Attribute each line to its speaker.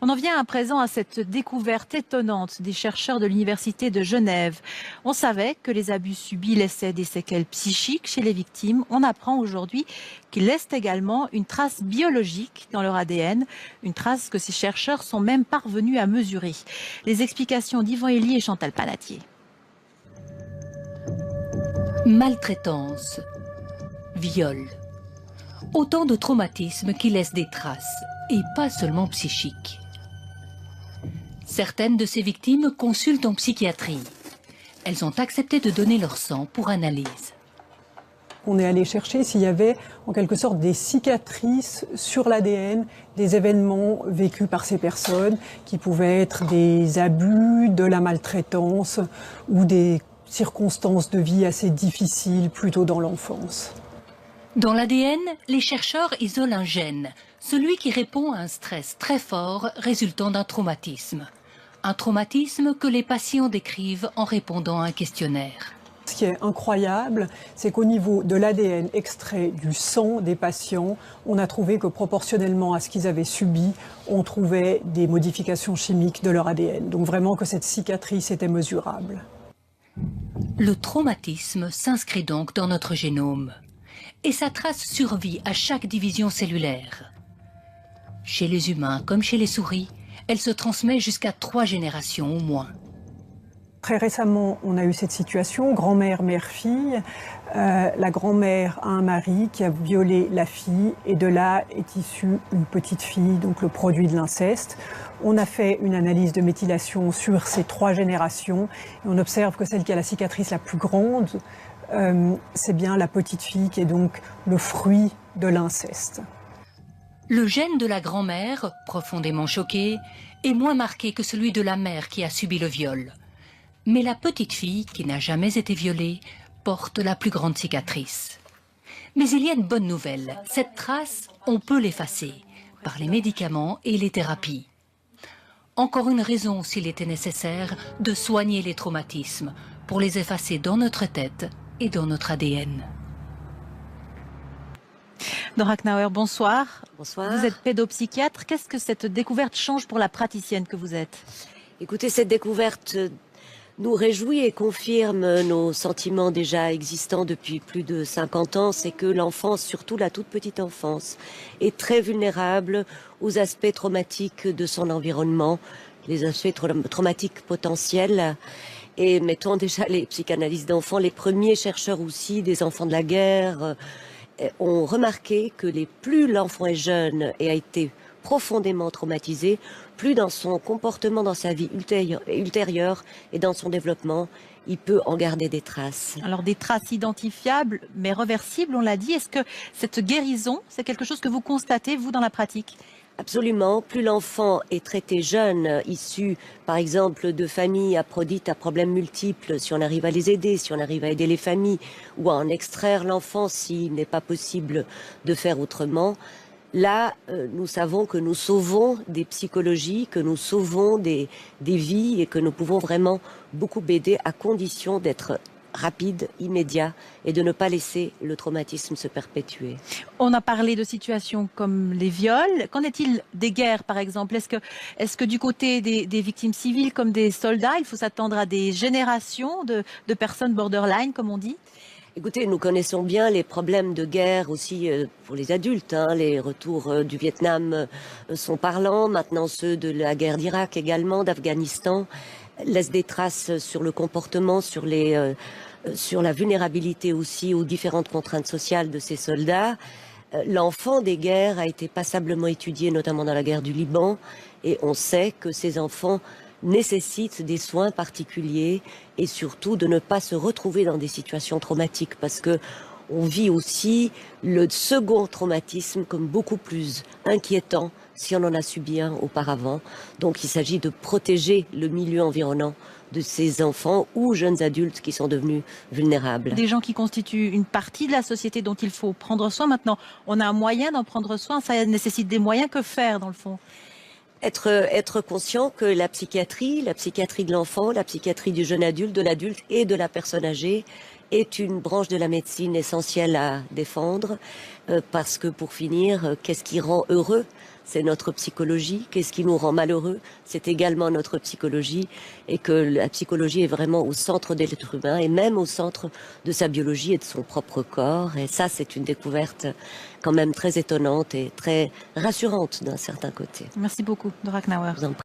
Speaker 1: On en vient à présent à cette découverte étonnante des chercheurs de l'Université de Genève. On savait que les abus subis laissaient des séquelles psychiques chez les victimes. On apprend aujourd'hui qu'ils laissent également une trace biologique dans leur ADN, une trace que ces chercheurs sont même parvenus à mesurer. Les explications d'Yvan Elie et Chantal Panatier.
Speaker 2: Maltraitance, viol, autant de traumatismes qui laissent des traces, et pas seulement psychiques. Certaines de ces victimes consultent en psychiatrie. Elles ont accepté de donner leur sang pour analyse.
Speaker 3: On est allé chercher s'il y avait en quelque sorte des cicatrices sur l'ADN des événements vécus par ces personnes, qui pouvaient être des abus, de la maltraitance ou des circonstances de vie assez difficiles plutôt dans l'enfance.
Speaker 2: Dans l'ADN, les chercheurs isolent un gène, celui qui répond à un stress très fort résultant d'un traumatisme. Un traumatisme que les patients décrivent en répondant à un questionnaire.
Speaker 3: Ce qui est incroyable, c'est qu'au niveau de l'ADN extrait du sang des patients, on a trouvé que proportionnellement à ce qu'ils avaient subi, on trouvait des modifications chimiques de leur ADN. Donc vraiment que cette cicatrice était mesurable.
Speaker 2: Le traumatisme s'inscrit donc dans notre génome. Et sa trace survit à chaque division cellulaire. Chez les humains comme chez les souris, elle se transmet jusqu'à 3 générations au moins.
Speaker 3: Très récemment, on a eu cette situation, grand-mère, mère-fille. La grand-mère a un mari qui a violé la fille et de là est issue une petite fille, donc le produit de l'inceste. On a fait une analyse de méthylation sur ces 3 générations et on observe que celle qui a la cicatrice la plus grande, c'est bien la petite fille qui est donc le fruit de l'inceste.
Speaker 2: Le gène de la grand-mère, profondément choquée, est moins marqué que celui de la mère qui a subi le viol. Mais la petite fille, qui n'a jamais été violée, porte la plus grande cicatrice. Mais il y a une bonne nouvelle, cette trace, on peut l'effacer, par les médicaments et les thérapies. Encore une raison, s'il était nécessaire, de soigner les traumatismes, pour les effacer dans notre tête et dans notre ADN.
Speaker 1: Nora Knauer, bonsoir.
Speaker 4: Bonsoir.
Speaker 1: Vous êtes pédopsychiatre. Qu'est-ce que cette découverte change pour la praticienne que vous êtes?
Speaker 4: Écoutez, cette découverte nous réjouit et confirme nos sentiments déjà existants depuis plus de 50 ans. C'est que l'enfance, surtout la toute petite enfance, est très vulnérable aux aspects traumatiques de son environnement, les aspects traumatiques potentiels. Et mettons déjà les psychanalystes d'enfants, les premiers chercheurs aussi des enfants de la guerre, ont remarqué que plus l'enfant est jeune et a été profondément traumatisé, plus dans son comportement, dans sa vie ultérieure et dans son développement, il peut en garder des traces.
Speaker 1: Alors des traces identifiables, mais réversibles, on l'a dit. Est-ce que cette guérison, c'est quelque chose que vous constatez, vous, dans la pratique ?
Speaker 4: Absolument. Plus l'enfant est traité jeune, issu, par exemple, de familles à problèmes multiples, si on arrive à les aider, si on arrive à aider les familles, ou à en extraire l'enfant s'il n'est pas possible de faire autrement, là, nous savons que nous sauvons des psychologies, que nous sauvons des vies et que nous pouvons vraiment beaucoup aider à condition d'être rapide, immédiat et de ne pas laisser le traumatisme se perpétuer.
Speaker 1: On a parlé de situations comme les viols. Qu'en est-il des guerres, par exemple? Est-ce que du côté des victimes civiles comme des soldats, il faut s'attendre à des générations de personnes borderline, comme on dit?
Speaker 4: Écoutez, nous connaissons bien les problèmes de guerre aussi pour les adultes. Les retours du Vietnam sont parlants. Maintenant, ceux de la guerre d'Irak également, d'Afghanistan, laissent des traces sur le comportement, sur la vulnérabilité aussi aux différentes contraintes sociales de ces soldats. L'enfant des guerres a été passablement étudié, notamment dans la guerre du Liban, et on sait que ces enfants nécessitent des soins particuliers et surtout de ne pas se retrouver dans des situations traumatiques parce que on vit aussi le second traumatisme comme beaucoup plus inquiétant si on en a subi un auparavant. Donc il s'agit de protéger le milieu environnant de ces enfants ou jeunes adultes qui sont devenus vulnérables.
Speaker 1: Des gens qui constituent une partie de la société dont il faut prendre soin. Maintenant, on a un moyen d'en prendre soin, ça nécessite des moyens. Que faire dans le fond ?
Speaker 4: Être conscient que la psychiatrie de l'enfant, la psychiatrie du jeune adulte, de l'adulte et de la personne âgée est une branche de la médecine essentielle à défendre parce que pour finir, qu'est-ce qui rend heureux ? c'est notre psychologie. Qu'est-ce qui nous rend malheureux? C'est également notre psychologie, et que la psychologie est vraiment au centre de l'être humain et même au centre de sa biologie et de son propre corps. Et ça, c'est une découverte quand même très étonnante et très rassurante d'un certain côté.
Speaker 1: Merci beaucoup, Dora Knauer.
Speaker 4: Je vous en prie.